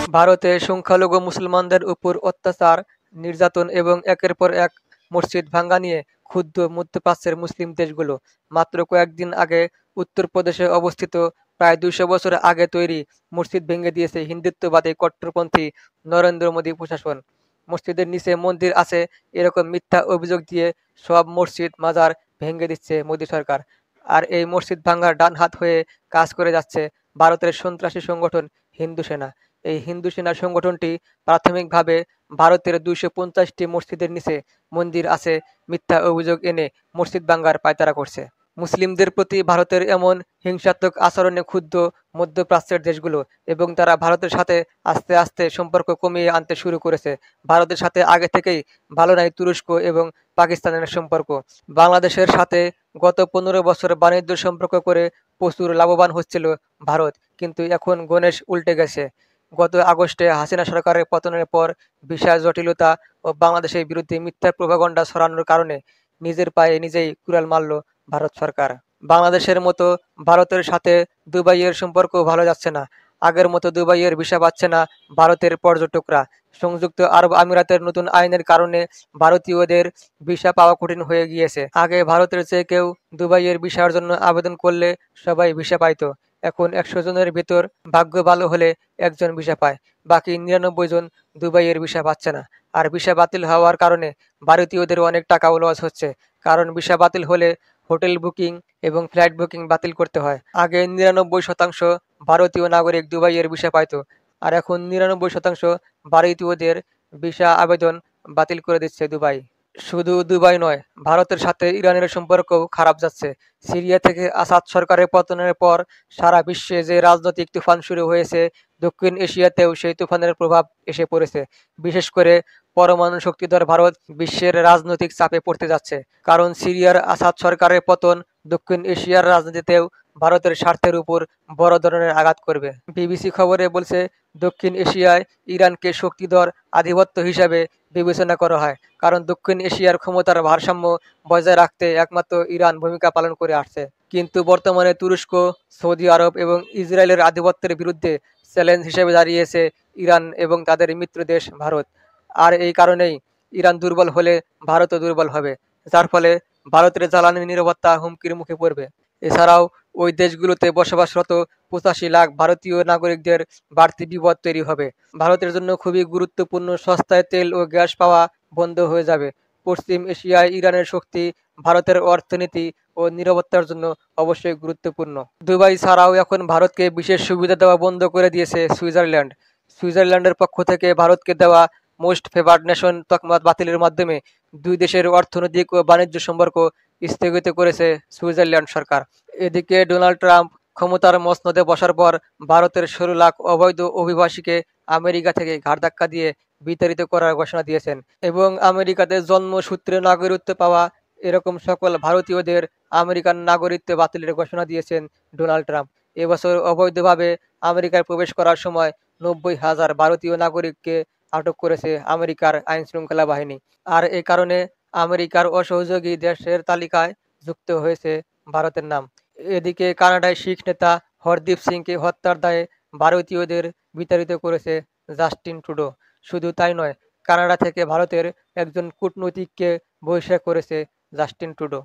ভারতে সংখ্যালঘু মুসলমানদের উপর অত্যাচার, নির্যাতন এবং একের পর এক মসজিদ ভাঙা নিয়ে ক্ষুব্ধ মধ্যপ্রাচ্যের মুসলিম দেশগুলো। মাত্র কয়েকদিন আগে উত্তরপ্রদেশে অবস্থিত প্রায় ২০০ বছর আগে তৈরি মসজিদ ভেঙে দিয়েছে হিন্দুত্ববাদী কট্টরপন্থী নরেন্দ্র মোদী প্রশাসন। মসজিদের নিচে মন্দির আছে এরকম মিথ্যা অভিযোগ দিয়ে সব মসজিদ মাজার ভেঙে দিচ্ছে মোদী সরকার। আর এই মসজিদ ভাঙার ডান হাত হয়ে কাজ করে যাচ্ছে ভারতের সন্ত্রাসী সংগঠন হিন্দু সেনা। এই হিন্দু সেনা সংগঠনটি প্রাথমিকভাবে ভারতের ২৫০টি মসজিদের নিচে মন্দির আছে মিথ্যা অভিযোগ এনে মসজিদ ভাঙার পায়তারা করছে। মুসলিমদের প্রতি ভারতের এমন হিংসাত্মক আচরণে ক্ষুব্ধ মধ্যপ্রাচ্যের দেশগুলো এবং তারা ভারতের সাথে আস্তে আস্তে সম্পর্ক কমিয়ে আনতে শুরু করেছে। ভারতের সাথে আগে থেকেই ভালো নাই তুরস্ক এবং পাকিস্তানের সম্পর্ক। বাংলাদেশের সাথে গত ১৫ বছর বাণিজ্য সম্পর্ক করে প্রচুর লাভবান হচ্ছিল ভারত, কিন্তু এখন গণেশ উল্টে গেছে। গত আগস্টে হাসিনা সরকারের পতনের পর ভিসা জটিলতা ও বাংলাদেশের বিরুদ্ধে মিথ্যা প্রোপাগান্ডা ছড়ানোর কারণে নিজের পায়ে নিজেই কুড়াল মারল ভারত সরকার। বাংলাদেশের মতো ভারতের সাথে দুবাইয়ের সম্পর্ক ভালো যাচ্ছে না। আগের মতো দুবাইয়ের ভিসা পাচ্ছে না ভারতের পর্যটকরা। সংযুক্ত আরব আমিরাতের নতুন আইনের কারণে ভারতীয়দের ভিসা পাওয়া কঠিন হয়ে গিয়েছে। আগে ভারতের চেয়ে কেউ দুবাইয়ের ভিসার জন্য আবেদন করলে সবাই ভিসা পাইতো। এখন ১০০ জনের ভেতর ভাগ্য ভালো হলে একজন ভিসা পায়, বাকি ৯৯ জন দুবাইয়ের ভিসা পাচ্ছে না। আর ভিসা বাতিল হওয়ার কারণে ভারতীয়দের অনেক টাকাও লস হচ্ছে, কারণ ভিসা বাতিল হলে হোটেল বুকিং এবং ফ্লাইট বুকিং বাতিল করতে হয়। আগে ৯৯% ভারতীয় নাগরিক দুবাইয়ের ভিসা পাইত, আর এখন ৯৯% ভারতীয়দের ভিসা আবেদন বাতিল করে দিচ্ছে দুবাই। শুধু দুবাই নয়, ভারতের সাথে ইরানের সম্পর্কও খারাপ যাচ্ছে। সিরিয়া থেকে আসাদ সরকারের পতনের পর সারা বিশ্বে যে রাজনৈতিক তুফান শুরু হয়েছে, দক্ষিণ এশিয়াতেও সেই তুফানের প্রভাব এসে পড়েছে। বিশেষ করে পরমাণু শক্তিধর ভারত বিশ্বের রাজনৈতিক চাপে পড়তে যাচ্ছে, কারণ সিরিয়ার আসাদ সরকারের পতন দক্ষিণ এশিয়ার রাজনীতিতেও ভারতের স্বার্থের উপর বড় ধরনের আঘাত করবে। বিবিসি খবরে বলছে, দক্ষিণ এশিয়ায় ইরানকে শক্তিধর আধিপত্য হিসাবে বিবেচনা করা হয়, কারণ দক্ষিণ এশিয়ার ক্ষমতার ভারসাম্য বজায় রাখতে একমাত্র ইরান ভূমিকা পালন করে আসছে। কিন্তু বর্তমানে তুরস্ক, সৌদি আরব এবং ইসরায়েলের আধিপত্যের বিরুদ্ধে চ্যালেঞ্জ হিসেবে দাঁড়িয়েছে ইরান এবং তাদের মিত্র দেশ ভারত। আর এই কারণেই ইরান দুর্বল হলে ভারতও দুর্বল হবে, যার ফলে ভারতের জ্বালানি নিরাপত্তা হুমকির মুখে পড়বে। এছাড়াও ওই দেশগুলোতে বসবাসরত ৮৫ লাখ ভারতীয় নাগরিকদের বাড়তি বিপদ তৈরি হবে। ভারতের জন্য খুবই গুরুত্বপূর্ণ সস্তায় তেল ও গ্যাস পাওয়া বন্ধ হয়ে যাবে। পশ্চিম এশিয়ায় ইরানের শক্তি ভারতের অর্থনীতি ও নিরাপত্তার জন্য অবশ্যই গুরুত্বপূর্ণ। দুবাই ছাড়াও এখন ভারতকে বিশেষ সুবিধা দেওয়া বন্ধ করে দিয়েছে সুইজারল্যান্ড। সুইজারল্যান্ডের পক্ষ থেকে ভারতকে দেওয়া মোস্ট ফেভার্ড নেশন তকমা বাতিলের মাধ্যমে দুই দেশের অর্থনৈতিক ও বাণিজ্য সম্পর্ক স্থগিত করেছে সুইজারল্যান্ড সরকার। এদিকে ডোনাল্ড ট্রাম্প ক্ষমতার মসনদে বসার পর ভারতের ১৬ লাখ অবৈধ অভিবাসীকে আমেরিকা থেকে ঘাড় ধাক্কা দিয়ে বিতাড়িত করার ঘোষণা দিয়েছেন এবং আমেরিকাতে জন্মসূত্রে নাগরিকত্ব পাওয়া এরকম সকল ভারতীয়দের আমেরিকান নাগরিকত্ব বাতিলের ঘোষণা দিয়েছেন ডোনাল্ড ট্রাম্প। এবছর অবৈধভাবে আমেরিকায় প্রবেশ করার সময় ৯০,০০০ ভারতীয় নাগরিককে আটক করেছে আমেরিকার আইনশৃঙ্খলা বাহিনী। আর এ কারণে আমেরিকার অসহযোগী দেশের তালিকায় যুক্ত হয়েছে ভারতের নাম। এদিকে কানাডায় শিখ নেতা হরদীপ সিংকে হত্যার দায়ে ভারতীয়দের বিতাড়িত করেছে জাস্টিন ট্রুডো। শুধু তাই নয়, কানাডা থেকে ভারতের একজন কূটনীতিককে বহিষ্কার করেছে জাস্টিন ট্রুডো।